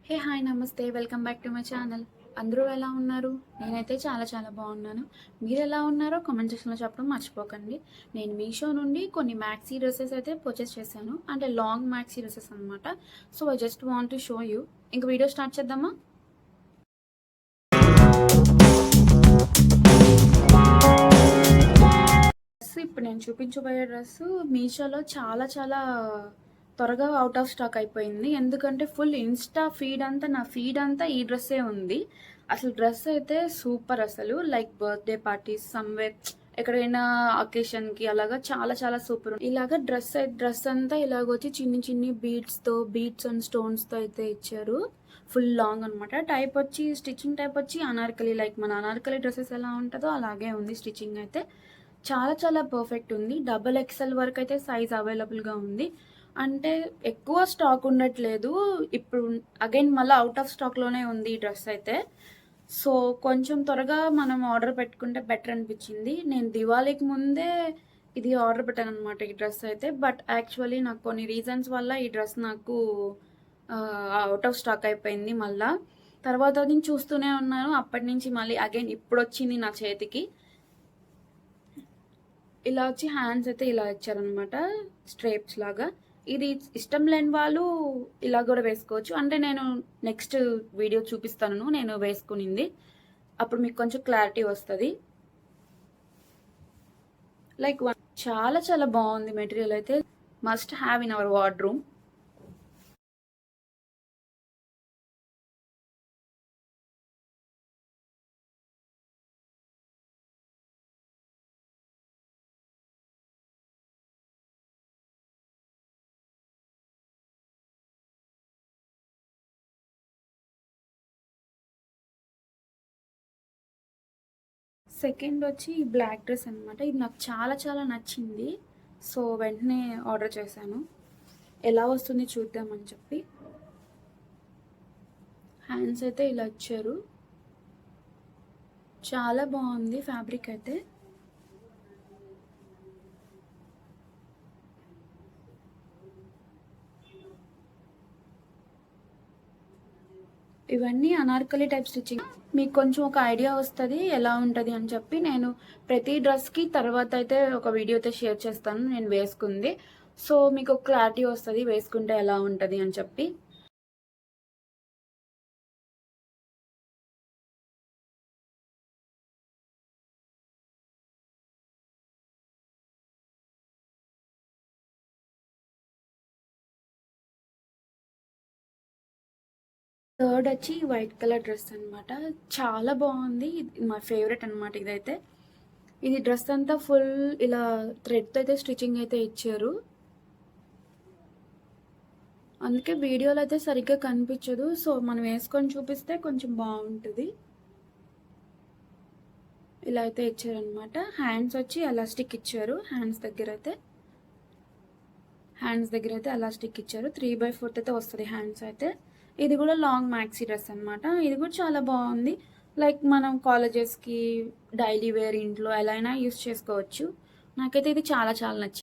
Hey hi నమస్తే welcome back to my channel. అందరూ ఎలా ఉన్నారు? నేనైతే చాలా చాలా బాగున్నాను. మీరు ఎలా ఉన్నారో కామెంట్ సెక్షన్లో చెప్పడం మర్చిపోకండి. నేను మీషో నుండి కొన్ని మ్యాక్సీ డ్రెస్సెస్ అయితే పర్చేస్ చేశాను, అంటే లాంగ్ మ్యాక్సీ డ్రెస్సెస్ అనమాట. So I just want to show you. ఇంక వీడియో స్టార్ట్ చేద్దామా? ఇప్పుడు నేను చూపించబోయే డ్రెస్ మీషోలో చాలా చాలా త్వరగా అవుట్ ఆఫ్ స్టాక్ అయిపోయింది. ఎందుకంటే ఫుల్ ఇన్స్టా ఫీడ్ అంతా, నా ఫీడ్ అంతా ఈ డ్రెస్సే ఉంది. అసలు డ్రెస్ అయితే సూపర్. అసలు లైక్ బర్త్డే పార్టీస్ సమ్వేర్, ఎక్కడైనా అకేషన్కి అలాగా చాలా చాలా సూపర్. ఇలాగ డ్రెస్ అంతా ఇలాగొచ్చి చిన్ని చిన్ని బీడ్స్ అండ్ స్టోన్స్తో అయితే ఇచ్చారు. ఫుల్ లాంగ్ అనమాట. టైప్ వచ్చి స్టిచ్చింగ్ టైప్ వచ్చి అనార్కలి, లైక్ మన అనార్కలి డ్రెస్సెస్ ఎలా ఉంటుందో అలాగే ఉంది స్టిచ్చింగ్ అయితే. చాలా చాలా పర్ఫెక్ట్ ఉంది. డబల్ ఎక్స్ఎల్ వరకు అయితే సైజ్ అవైలబుల్గా ఉంది. అంటే ఎక్కువ స్టాక్ ఉండట్లేదు ఇప్పుడు. అగైన్ మళ్ళీ అవుట్ ఆఫ్ స్టాక్లోనే ఉంది ఈ డ్రెస్ అయితే. సో కొంచెం త్వరగా మనం ఆర్డర్ పెట్టుకుంటే బెటర్ అనిపించింది. నేను దివాళీకి ముందే ఇది ఆర్డర్ పెట్టాను అనమాట ఈ డ్రెస్ అయితే. బట్ యాక్చువల్లీ నాకు కొన్ని రీజన్స్ వల్ల ఈ డ్రెస్ నాకు అవుట్ ఆఫ్ స్టాక్ అయిపోయింది. మళ్ళీ తర్వాత నేను చూస్తూనే ఉన్నాను. అప్పటి నుంచి మళ్ళీ అగైన్ ఇప్పుడు వచ్చింది నా చేతికి. ఇలా వచ్చి హ్యాండ్స్ అయితే ఇలా ఇచ్చారనమాట, స్ట్రేప్స్ లాగా. ఇది ఇష్టం లేని వాళ్ళు ఇలా కూడా వేసుకోవచ్చు. అంటే నేను నెక్స్ట్ వీడియో చూపిస్తాను నేను వేసుకునింది, అప్పుడు మీకు కొంచెం క్లారిటీ వస్తుంది. లైక్ చాలా చాలా బాగుంది మెటీరియల్ అయితే. Must have in our wardroom. Second వచ్చి ఈ బ్లాక్ డ్రెస్ అనమాట. ఇది నాకు చాలా చాలా నచ్చింది. సో వెంటనే ఆర్డర్ చేశాను. ఎలా వస్తుంది చూద్దామని చెప్పి. హ్యాండ్స్ అయితే ఇలా ఇచ్చారు. చాలా బాగుంది ఫ్యాబ్రిక్ అయితే. ఇవన్నీ అనార్కలి టైప్ స్టిచ్చింగ్. మీకు కొంచెం ఒక ఐడియా వస్తుంది ఎలా ఉంటుంది అని చెప్పి. నేను ప్రతి డ్రెస్కి తర్వాత అయితే ఒక వీడియో అయితే షేర్ చేస్తాను నేను వేసుకుంది. సో మీకు క్లారిటీ వస్తుంది వేసుకుంటే ఎలా ఉంటుంది అని చెప్పి. థర్డ్ వచ్చి వైట్ కలర్ డ్రెస్ అనమాట. చాలా బాగుంది. మా ఫేవరెట్ అనమాట ఇదైతే. ఇది డ్రెస్ అంతా ఫుల్ ఇలా థ్రెడ్తో అయితే స్టిచ్చింగ్ అయితే ఇచ్చారు. అందుకే వీడియోలో అయితే సరిగ్గా కనిపించదు. సో మనం వేసుకొని చూపిస్తే కొంచెం బాగుంటుంది. ఇలా అయితే ఇచ్చారనమాట. హ్యాండ్స్ వచ్చి ఎలాస్టిక్ ఇచ్చారు. హ్యాండ్స్ దగ్గర అయితే ఎలాస్టిక్ ఇచ్చారు. 3/4 అయితే వస్తుంది హ్యాండ్స్ అయితే. ఇది కూడా లాంగ్ మ్యాక్సీ డ్రెస్ అనమాట. ఇది కూడా చాలా బాగుంది. లైక్ మనం కాలేజెస్కి డైలీ వేర్ ఇంట్లో ఎలా అయినా యూస్ చేసుకోవచ్చు. నాకైతే ఇది చాలా చాలా నచ్చింది.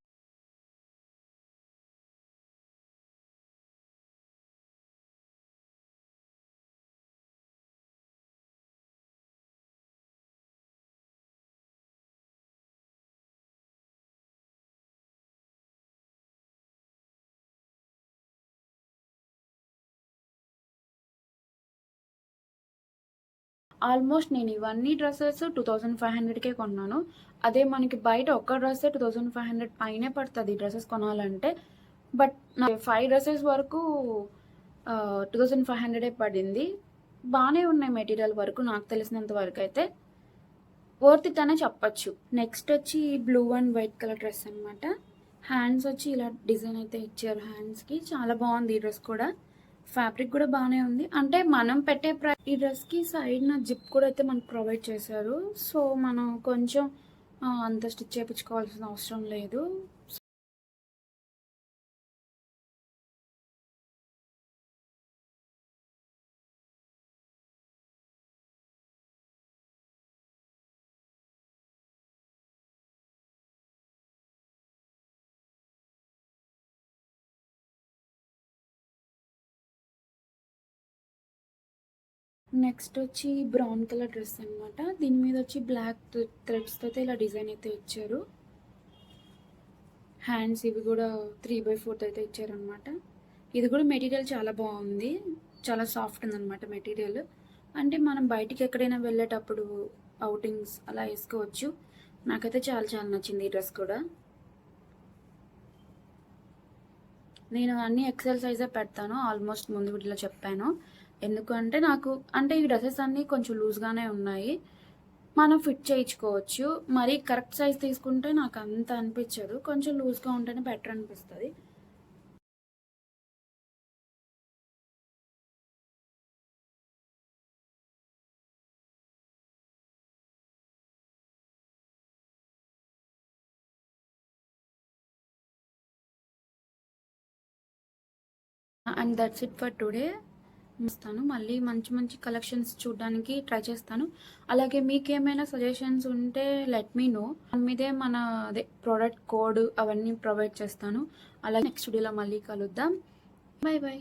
ఆల్మోస్ట్ నేను ఇవన్నీ డ్రెస్సెస్ 2500కే కొన్నాను. అదే మనకి బయట ఒక్క డ్రెస్సే 2500 పైనే పడుతుంది డ్రెస్సెస్ కొనాలంటే. బట్ నా 5 డ్రెస్సెస్ వరకు 2500 పడింది. బాగానే ఉన్నాయి మెటీరియల్ వరకు, నాకు తెలిసినంత వరకు అయితే వర్త్ ఇట్ అనే చెప్పచ్చు. నెక్స్ట్ వచ్చి blue and white colour dress అనమాట. హ్యాండ్స్ వచ్చి ఇలా డిజైన్ అయితే ఇచ్చారు. హ్యాండ్స్కి చాలా బాగుంది ఈ డ్రెస్ కూడా. ఫ్యాబ్రిక్ కూడా బాగానే ఉంది. అంటే మనం పెట్టే ఈ డ్రెస్కి సైడ్ నా జిప్ కూడా అయితే మనకు ప్రొవైడ్ చేశారు. సో మనం కొంచెం అంత స్టిచ్ చేయించుకోవాల్సిన అవసరం లేదు. నెక్స్ట్ వచ్చి బ్రౌన్ కలర్ డ్రెస్ అనమాట. దీని మీద వచ్చి బ్లాక్ థ్రెడ్స్తో ఇలా డిజైన్ అయితే ఇచ్చారు. హ్యాండ్స్ ఇవి కూడా 3/4 అయితే ఇచ్చారనమాట. ఇది కూడా మెటీరియల్ చాలా బాగుంది, చాలా సాఫ్ట్ ఉందన్నమాట మెటీరియల్. అంటే మనం బయటికి ఎక్కడైనా వెళ్ళేటప్పుడు అవుటింగ్స్ అలా వేసుకోవచ్చు. నాకైతే చాలా చాలా నచ్చింది ఈ డ్రెస్ కూడా. నేను అన్ని ఎక్సెల్ సైజే పెడతాను, ఆల్మోస్ట్ ముందు వీడియోలో చెప్పాను. ఎందుకంటే నాకు అంటే ఈ డ్రెస్సెస్ అన్నీ కొంచెం లూజ్గానే ఉన్నాయి, మనం ఫిట్ చేయించుకోవచ్చు. మరి కరెక్ట్ సైజ్ తీసుకుంటే నాకు అంత అనిపించదు, కొంచెం లూజ్గా ఉంటేనే బెటర్ అనిపిస్తుంది. And that's it for today. ఇస్తాను మళ్ళీ మంచి మంచి కలెక్షన్స్ చూడడానికి ట్రై చేస్తాను. అలాగే మీకు ఏమైనా సజెషన్స్ ఉంటే లెట్ మీ నో. మీదే మన అదే ప్రోడక్ట్ కోడ్ అవన్నీ ప్రొవైడ్ చేస్తాను. అలాగే నెక్స్ట్ వీడియోలో మళ్ళీ కలుద్దాం. By by.